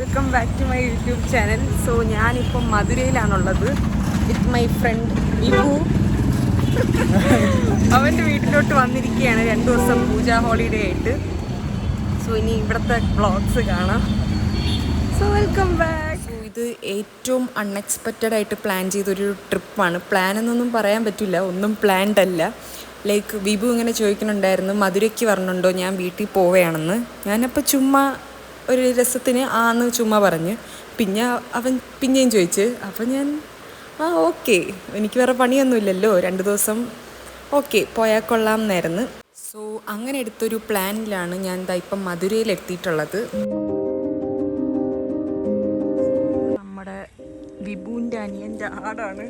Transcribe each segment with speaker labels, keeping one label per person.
Speaker 1: Welcome back to my YouTube channel. So ഞാനിപ്പം മധുരയിലാണുള്ളത് with my friend വിഭു. അവൻ്റെ വീട്ടിലോട്ട് വന്നിരിക്കുകയാണ് 2 ദിവസം പൂജ ഹോളിഡേ ആയിട്ട്. സോ ഇനി ഇവിടുത്തെ വ്ളോഗ്സ് കാണാം. So welcome back. സോ ഇത് ഏറ്റവും അൺഎക്സ്പെക്റ്റഡ് ആയിട്ട് പ്ലാൻ ചെയ്തൊരു ട്രിപ്പാണ്. പ്ലാൻ എന്നൊന്നും പറയാൻ പറ്റില്ല, ഒന്നും പ്ലാൻഡ് അല്ല. ലൈക്ക് വിഭു ഇങ്ങനെ ചോദിക്കുന്നുണ്ടായിരുന്നു മധുരയ്ക്ക് വരണുണ്ടോ, ഞാൻ വീട്ടിൽ പോവുകയാണെന്ന്. ഞാനപ്പോൾ ചുമ്മാ ഒരു രസത്തിന് ആന്ന് ചുമ്മാ പറഞ്ഞു. പിന്നെ അവൻ പിന്നെയും ചോദിച്ച്. അപ്പോൾ ഞാൻ ഓക്കെ, എനിക്ക് വേറെ പണിയൊന്നുമില്ലല്ലോ, 2 ദിവസം ഓക്കെ പോയാൽ കൊള്ളാം എന്നായിരുന്നു. സോ അങ്ങനെ എടുത്തൊരു പ്ലാനിലാണ് ഞാൻ ഇപ്പം മധുരയിലെത്തിയിട്ടുള്ളത്. നമ്മുടെ വിഭുവിൻ്റെ അനിയൻ്റെ ആടാണ്.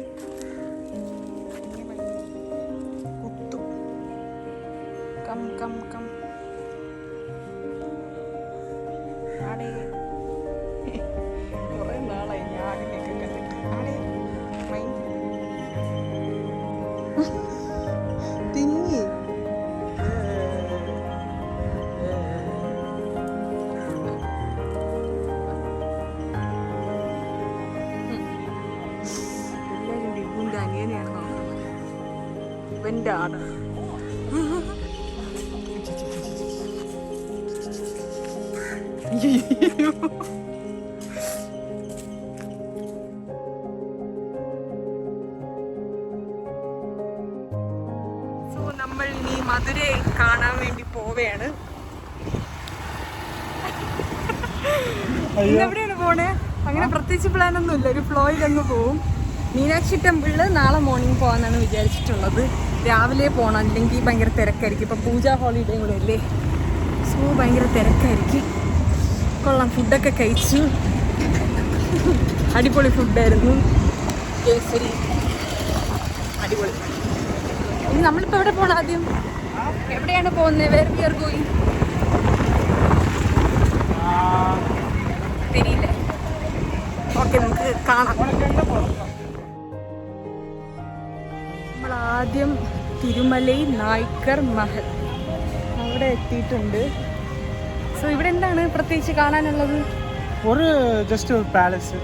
Speaker 1: കം കം കം ആടേ, കുറേ നാളായി ഞാൻ ആടിനെയൊക്കെ കണ്ടിട്ട്. ആടേ തിങ്ങി എല്ലാവരും ഡിബുവിൻ്റെ അനിയനെയാണ് നോക്കുന്നത്. ഇവൻ്റെ ആടാണ്. സോ നമ്മൾ ഇനി മധുരൈ കാണാൻ വേണ്ടി പോവുകയാണ്. എവിടെയാണ് പോണേ? അങ്ങനെ പ്രത്യേകിച്ച് പ്ലാനൊന്നും ഇല്ല, ഒരു ഫ്ലോയിൽ അങ്ങ് പോവും. മീനാക്ഷി ടെമ്പിളിൽ നാളെ മോർണിംഗ് പോകാമെന്നാണ് വിചാരിച്ചിട്ടുള്ളത്. രാവിലെ പോകണം, അല്ലെങ്കിൽ ഭയങ്കര തിരക്കായിരിക്കും. ഇപ്പം പൂജ ഹോളിഡേ കൂടെ അല്ലേ, സോ ഭയങ്കര തിരക്കായിരിക്കും. കൊള്ളാം, ഫുഡൊക്കെ കഴിച്ചു, അടിപൊളി ഫുഡായിരുന്നു. കേസരി അടിപൊളി. ഇനി നമ്മളിപ്പോൾ എവിടെ പോകണം? ആദ്യം എവിടെയാണ് പോകുന്നത്? വേർ വി ആർ ഗോയിങ് തെരിയില്ല. ഓക്കെ, നമുക്ക് കാണാം. നമ്മളാദ്യം തിരുമലൈ നായ്ക്കർ മഹൽ അവിടെ എത്തിയിട്ടുണ്ട്. സോ ഇവിടെ എന്താണ് പ്രത്യേകിച്ച് കാണാനുള്ളത്?
Speaker 2: ഒരു ജസ്റ്റ് ഒരു പാലസ്.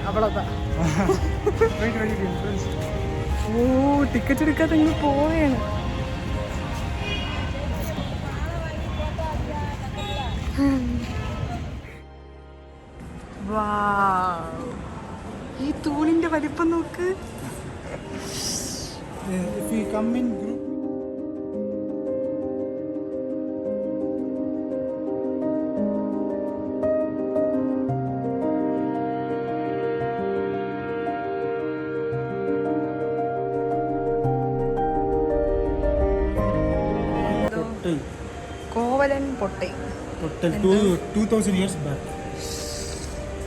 Speaker 1: അവളതാ. ഓ, ടിക്കറ്റ് എടുക്കാതെ ഇങ്ങ് പോവുകയാണ്. വാവ്, ഈ തൂണിന്റെ വലിപ്പം നോക്ക്.
Speaker 2: If we come in group,
Speaker 1: Kovalan പൊട്ടൈ
Speaker 2: 2000 years back.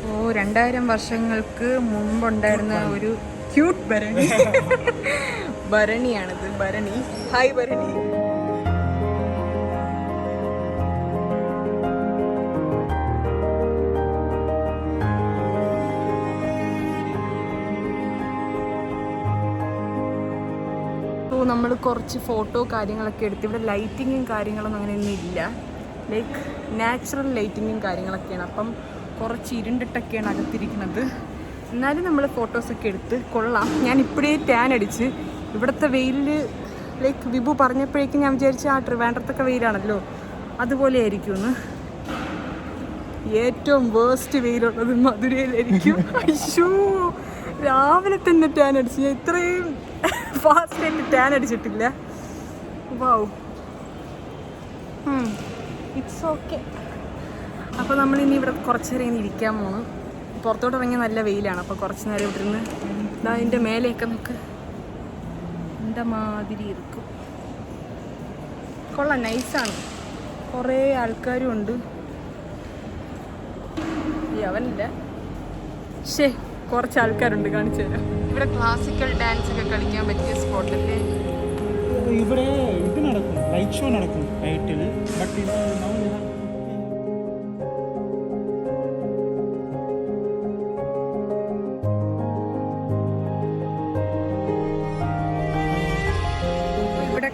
Speaker 1: ഓ, 2000 വർഷങ്ങൾക്ക് മുമ്പുണ്ടായിരുന്ന ഒരു ക്യൂട്ട് ഭരണി. ഭരണിയാണിത്, ഭരണി. ഹായ് ഭരണി. അപ്പോൾ നമ്മൾ കുറച്ച് ഫോട്ടോ കാര്യങ്ങളൊക്കെ എടുത്ത്, ഇവിടെ ലൈറ്റിങ്ങും കാര്യങ്ങളൊന്നും അങ്ങനെയൊന്നും ഇല്ല. ലൈക്ക് നാച്ചുറൽ ലൈറ്റിങ്ങും കാര്യങ്ങളൊക്കെയാണ്. അപ്പം കുറച്ച് ഇരുണ്ടിട്ടൊക്കെയാണ് അകത്തിരിക്കുന്നത്. എന്നാലും നമ്മൾ ഫോട്ടോസൊക്കെ എടുത്ത് കൊള്ളാം. ഞാൻ ഇപ്പോഴേ ടാൻ അടിച്ച്. ഇവിടുത്തെ വെയിലിൽ ലൈക്ക് വിഭു പറഞ്ഞപ്പോഴേക്കും ഞാൻ വിചാരിച്ച ട്രിവാൻഡ്രത്തൊക്കെ വെയിലാണല്ലോ, അതുപോലെ ആയിരിക്കുമെന്ന്. ഏറ്റവും വേസ്റ്റ് വെയിലുള്ളത് മധുരയിലായിരിക്കും. അയ്യോ, രാവിലെ തന്നെ ടാൻ അടിച്ചു. ഞാൻ ഇത്രയും ഫാസ്റ്റായിട്ട് ടാൻ അടിച്ചിട്ടില്ല. Wow, it's okay. അപ്പോൾ നമ്മളിനി ഇവിടെ കുറച്ച് നേരം ഇനി ഇരിക്കാൻ പോകണം. പുറത്തോട്ട് ഇറങ്ങിയ നല്ല വെയിലാണ്. അപ്പോൾ കുറച്ച് നേരം ഇവിടെ നിന്ന് ഇതാ അതിൻ്റെ മേലെയൊക്കെ നമുക്ക് എന്താ മാതിരി ഇരിക്കും. കൊള്ളാം, നൈസാണ്. കുറേ ആൾക്കാരും ഉണ്ട്. അവനില്ല, ശേ കുറച്ച് ആൾക്കാരുണ്ട്, കാണിച്ചു തരാം. ഇവിടെ ക്ലാസിക്കൽ ഡാൻസ് ഒക്കെ കളിക്കാൻ പറ്റിയ സ്പോട്ടല്ലേ.
Speaker 2: ഇവിടെ ഇത് നടക്കും, ലൈറ്റ് ഷോ നടക്കും നൈറ്റിൽ. ബട്ട് ഇത്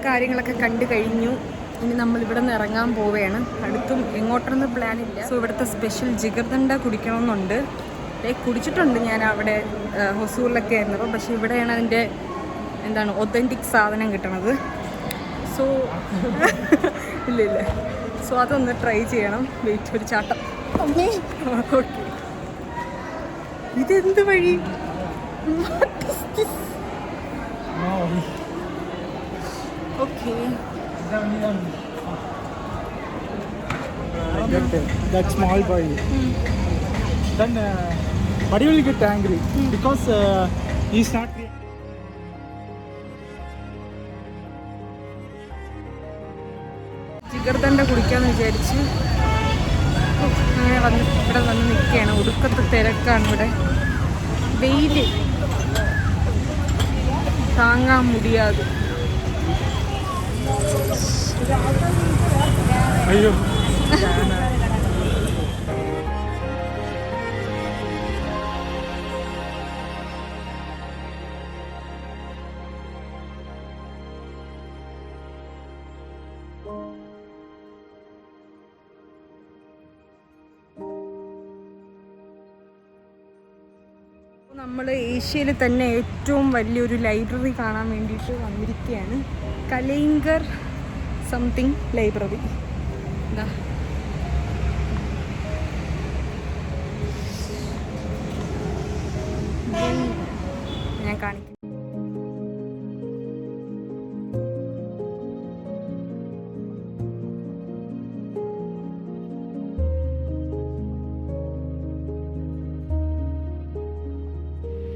Speaker 1: കാര്യങ്ങളൊക്കെ കണ്ടു കഴിഞ്ഞു. ഇനി നമ്മൾ ഇവിടെ നിന്ന് ഇറങ്ങാൻ പോവുകയാണ്. അടുത്തും എങ്ങോട്ടൊന്നും പ്ലാൻ ഇല്ല. സോ ഇവിടുത്തെ സ്പെഷ്യൽ ജിഗർദണ്ഡ കുടിക്കണമെന്നുണ്ട്. കുടിച്ചിട്ടുണ്ട് ഞാൻ അവിടെ ഹൊസൂറിലൊക്കെ ആയിരുന്നപ്പോൾ. പക്ഷേ ഇവിടെയാണ് അതിൻ്റെ ഒതൻറ്റിക് സാധനം കിട്ടണത്. സോ ഇല്ല സോ അതൊന്ന് ട്രൈ ചെയ്യണം. വെയിറ്റ്, ഒരു ചാട്ടം. ഓക്കെ, ഇതെന്ത് വഴി? Okay,
Speaker 2: that small boy. Then Buddy will get angry because he's not.
Speaker 1: Jigarthanda കുടിക്കാന്ന് വിചാരിച്ച് അങ്ങനെ ഇവിടെ വന്ന് നിൽക്കുകയാണ്. ഒടുക്കത്തെ തിരക്കാണ് ഇവിടെ. വെയില് താങ്ങാൻ മുടിയാതെ.
Speaker 2: അയ്യോ,
Speaker 1: നമ്മൾ ഏഷ്യയിൽ തന്നെ ഏറ്റവും വലിയൊരു ലൈബ്രറി കാണാൻ വേണ്ടിയിട്ട് വന്നിരിക്കുകയാണ്. കലൈങ്കർ സംതിങ് ലൈബ്രറി. എന്താ ഞാൻ കാണിക്കും.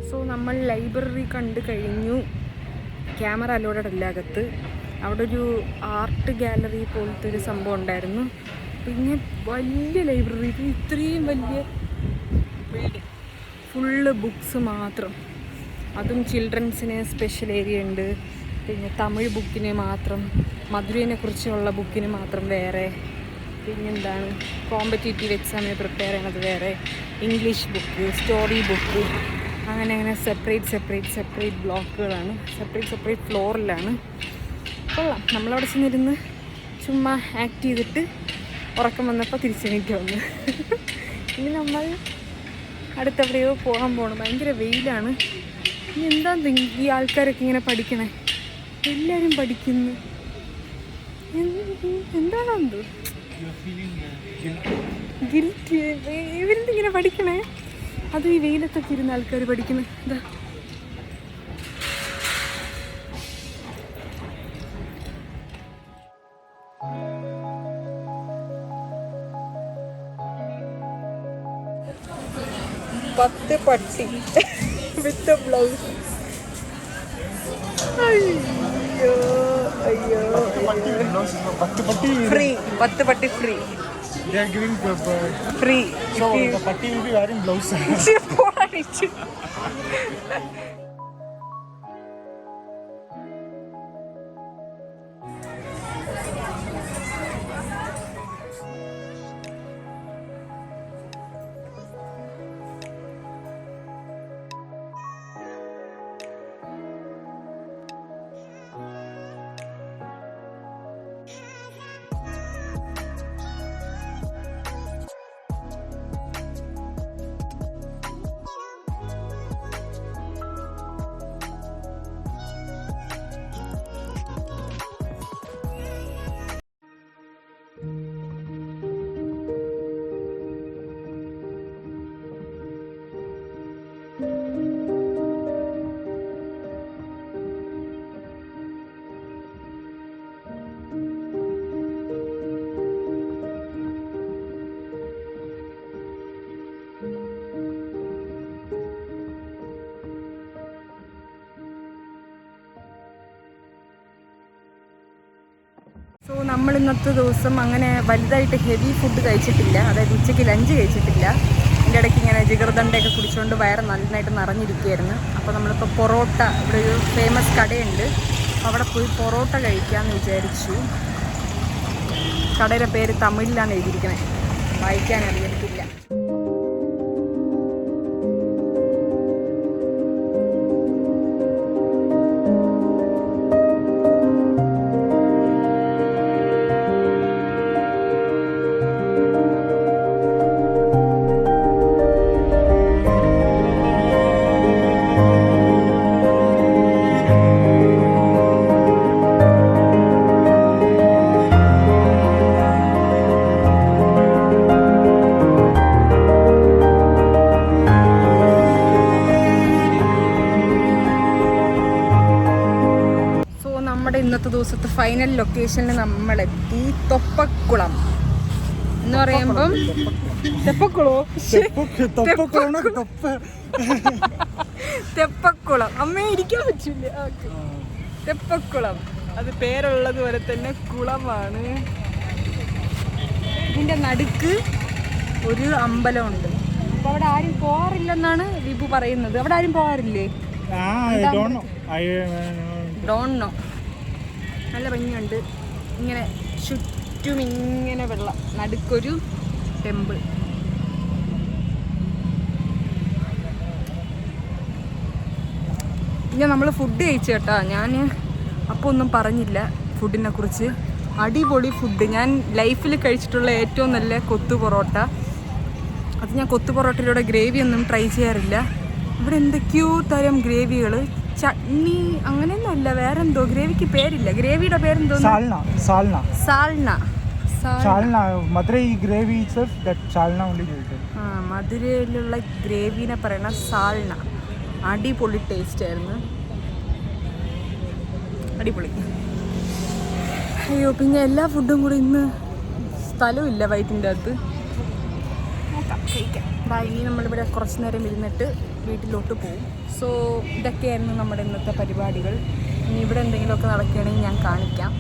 Speaker 1: സോ നമ്മൾ ലൈബ്രറി കണ്ടു കഴിഞ്ഞു. ക്യാമറ അലോഡഡ് അല്ല അകത്ത്. അവിടെ ഒരു ആർട്ട് ഗാലറി പോലത്തെ ഒരു സംഭവം ഉണ്ടായിരുന്നു. പിന്നെ വലിയ ലൈബ്രറി, ഇത്രയും വലിയ ബിൽഡിംഗ്, ഫുള്ള് ബുക്സ് മാത്രം. അതും ചിൽഡ്രൻസിന് സ്പെഷ്യൽ ഏരിയ ഉണ്ട്. പിന്നെ തമിഴ് ബുക്കിന് മാത്രം, മധുരനെ കുറിച്ചുള്ള ബുക്കിന് മാത്രം വേറെ, പിന്നെന്താണ് കോമ്പറ്റേറ്റീവ് എക്സാമിന് പ്രിപ്പയർ ചെയ്യണത് വേറെ, ഇംഗ്ലീഷ് ബുക്ക്, സ്റ്റോറി ബുക്ക്, അങ്ങനെ സെപ്പറേറ്റ് ബ്ലോക്കുകളാണ്. സെപ്പറേറ്റ് ഫ്ലോറിലാണ്. കൊള്ളാം. നമ്മളവിടെ ചെന്നിരുന്ന് ചുമ്മാ ആക്ട് ചെയ്തിട്ട് ഉറക്കം വന്നപ്പോൾ തിരിച്ചെണീറ്റ് വന്നു. ഇനി നമ്മൾ അടുത്തെവിടെയോ പോകണം. ഭയങ്കര വെയിലാണ്. ഇനി എന്താ ഈ ആൾക്കാരൊക്കെ ഇങ്ങനെ പഠിക്കണേ? എല്ലാവരും പഠിക്കുന്നു. എന്താണോ എന്തോ ഗിൽറ്റ്. ഇവരെന്തിങ്ങനെ പഠിക്കണേ? അത് ഈ വെയിലത്തൊക്കെ ഇരുന്ന ആൾക്കാർ പഠിക്കുന്നത്. എന്താ പത്ത് പട്ടി വിത്ത് ബ്ലൗസ്. അയ്യോ അയ്യോ, ഫ്രീ. 10 പട്ടി free.
Speaker 2: They are giving
Speaker 1: free.
Speaker 2: So the patti will be wearing blouse. So നമ്മൾ ഇന്നത്തെ ദിവസം അങ്ങനെ വലുതായിട്ട് ഹെവി ഫുഡ് കഴിച്ചിട്ടില്ല. അതായത് ഉച്ചയ്ക്ക് ലഞ്ച് കഴിച്ചിട്ടില്ല. എൻ്റെ ഇടയ്ക്ക് ഇങ്ങനെ ജിഗർദണ്ഡയൊക്കെ കുടിച്ചുകൊണ്ട് വയറ് നന്നായിട്ട് നിറഞ്ഞിരിക്കുകയായിരുന്നു. അപ്പോൾ നമ്മളിപ്പോൾ പൊറോട്ട, ഇവിടെ ഒരു ഫേമസ് കടയുണ്ട്, അവിടെ പോയി പൊറോട്ട കഴിക്കാമെന്ന് വിചാരിച്ചു. കടയുടെ പേര് തമിഴിലാണ് എഴുതിയിരിക്കണേ, വായിക്കാൻ അറിയത്തില്ല. ദിവസത്തെ ഫൈനൽ ലൊക്കേഷനിൽ നമ്മളെത്തി. തൊപ്പക്കുളം എന്ന് പറയുമ്പം തെപ്പക്കുളം അമ്മേ ഇരിക്കാൻ പറ്റില്ല. ഓക്കെ, തെപ്പക്കുളം അത് പേരുള്ളത് പോലെ തന്നെ കുളമാണ്. ഇതിൻ്റെ നടുക്ക് ഒരു അമ്പലമുണ്ട്. അപ്പോൾ അവിടെ ആരും പോകാറില്ലെന്നാണ് വിഭു പറയുന്നത്. അവിടെ ആരും പോകാറില്ലേ? ഡോണോ. നല്ല ഭംഗിയുണ്ട്. ഇങ്ങനെ ചുറ്റും ഇങ്ങനെ വെള്ളം, നടുക്കൊരു ടെമ്പിൾ. പിന്നെ നമ്മൾ ഫുഡ് കഴിച്ചു കേട്ടോ. ഞാൻ അപ്പോൾ ഒന്നും പറഞ്ഞില്ല ഫുഡിനെ കുറിച്ച്. അടിപൊളി ഫുഡ്. ഞാൻ ലൈഫിൽ കഴിച്ചിട്ടുള്ള ഏറ്റവും നല്ല കൊത്തു പൊറോട്ട. അത് ഞാൻ കൊത്തു പൊറോട്ടയിലൂടെ ഗ്രേവി ഒന്നും ട്രൈ ചെയ്യാറില്ല. ഇവിടെ എന്തൊക്കെയോ തരം ഗ്രേവികൾ, ചട്നി അങ്ങനെയൊന്നുമല്ല, വേറെ എന്തോ ഗ്രേവിക്ക് പേരില്ല. ഗ്രേവിയുടെ പേരെന്തോ മധുരയിലുള്ള ഗ്രേവിനെ പറയണ സാൽന. അടിപൊളി ടേസ്റ്റ് ആയിരുന്നു, അടിപൊളി. അയ്യോ, പിന്നെ എല്ലാ ഫുഡും കൂടി ഇന്ന് സ്ഥലമില്ല വയറ്റിൻ്റെ അകത്ത്. നോക്കാം, കഴിക്കാം. ഇനി നമ്മളിവിടെ കുറച്ച് നേരം ഇരുന്നിട്ട് വീട്ടിലോട്ട് പോകും. സോ ഇതൊക്കെയായിരുന്നു നമ്മുടെ ഇന്നത്തെ പരിപാടികൾ. ഇനി ഇവിടെ എന്തെങ്കിലുമൊക്കെ നടക്കുകയാണെങ്കിൽ ഞാൻ കാണിക്കാം.